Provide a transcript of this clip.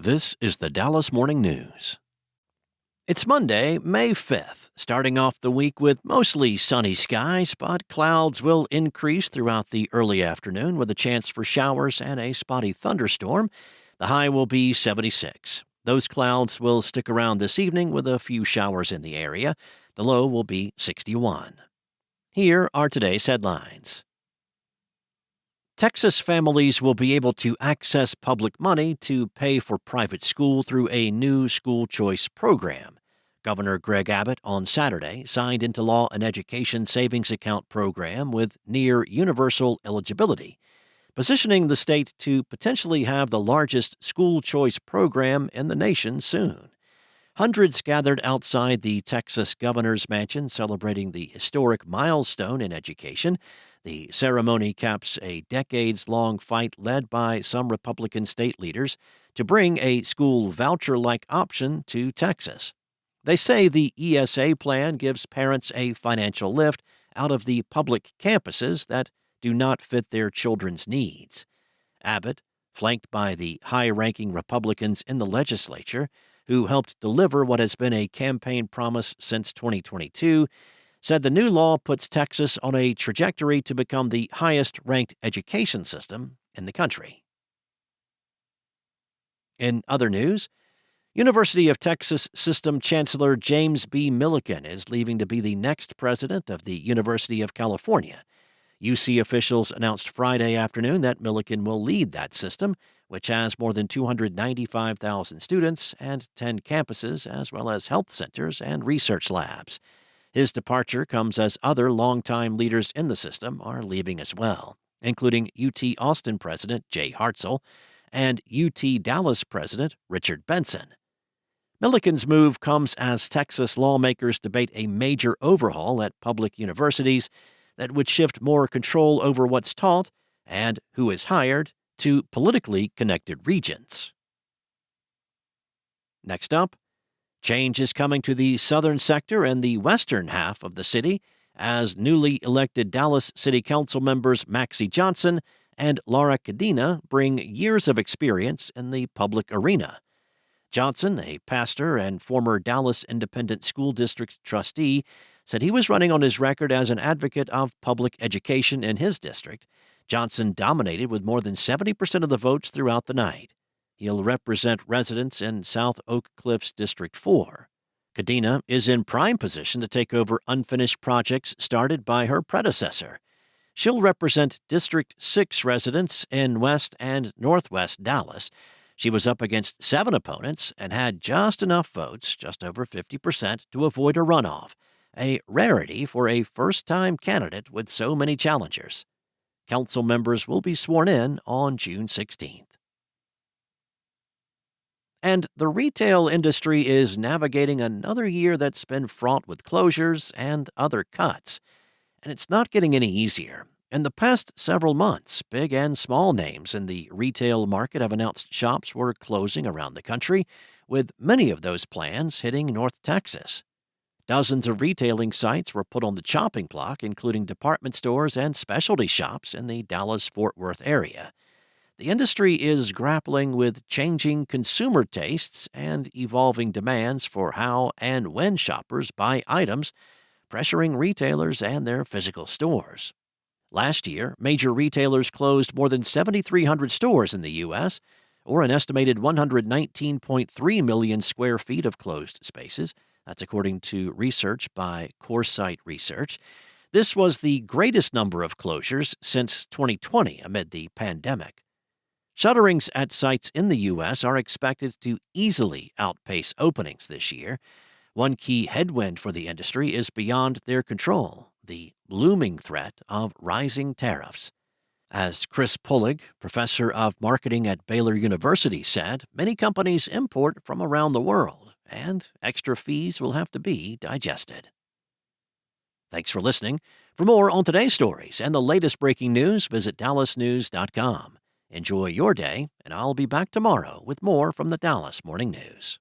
This is the Dallas Morning News. It's Monday, May 5th, starting off the week with mostly sunny skies, but clouds will increase throughout the early afternoon with a chance for showers and a spotty thunderstorm. The high will be 76. Those clouds will stick around this evening with a few showers in the area. The low will be 61. Here are today's headlines. Texas families will be able to access public money to pay for private school through a new school choice program. Governor Greg Abbott on Saturday signed into law an education savings account program with near universal eligibility, positioning the state to potentially have the largest school choice program in the nation soon. Hundreds gathered outside the Texas governor's mansion celebrating the historic milestone in education. The ceremony caps a decades-long fight led by some Republican state leaders to bring a school voucher-like option to Texas. They say the ESA plan gives parents a financial lift out of the public campuses that do not fit their children's needs. Abbott, flanked by the high-ranking Republicans in the legislature, who helped deliver what has been a campaign promise since 2022, said the new law puts Texas on a trajectory to become the highest-ranked education system in the country. In other news, University of Texas System Chancellor James B. Milliken is leaving to be the next president of the University of California. UC officials announced Friday afternoon that Milliken will lead that system, which has more than 295,000 students and 10 campuses, as well as health centers and research labs. His departure comes as other longtime leaders in the system are leaving as well, including UT Austin President Jay Hartzell and UT Dallas President Richard Benson. Milliken's move comes as Texas lawmakers debate a major overhaul at public universities that would shift more control over what's taught and who is hired to politically connected regions. Next up, change is coming to the southern sector and the western half of the city as newly elected Dallas City Council members Maxie and Laura Cadena bring years of experience in the public arena. Johnson, a pastor and former Dallas Independent School District trustee, said he was running on his record as an advocate of public education in his district. Johnson dominated with more than 70% of the votes throughout the night. He'll represent residents in South Oak Cliffs District 4. Cadena is in prime position to take over unfinished projects started by her predecessor. She'll represent District 6 residents in West and Northwest Dallas. She was up against 7 opponents and had just enough votes, just over 50%, to avoid a runoff, a rarity for a first-time candidate with so many challengers. Council members will be sworn in on June 16th. And the retail industry is navigating another year that's been fraught with closures and other cuts. And it's not getting any easier. In the past several months, big and small names in the retail market have announced shops were closing around the country, with many of those plans hitting North Texas. Dozens of retailing sites were put on the chopping block, including department stores and specialty shops in the Dallas-Fort Worth area. The industry is grappling with changing consumer tastes and evolving demands for how and when shoppers buy items, pressuring retailers and their physical stores. Last year, major retailers closed more than 7,300 stores in the U.S., or an estimated 119.3 million square feet of closed spaces. That's according to research by Coresight Research. This was the greatest number of closures since 2020 amid the pandemic. Shutterings at sites in the U.S. are expected to easily outpace openings this year. One key headwind for the industry is beyond their control, the looming threat of rising tariffs. As Chris Pullig, professor of marketing at Baylor University, said, many companies import from around the world, and extra fees will have to be digested. Thanks for listening. For more on today's stories and the latest breaking news, visit dallasnews.com. Enjoy your day, and I'll be back tomorrow with more from the Dallas Morning News.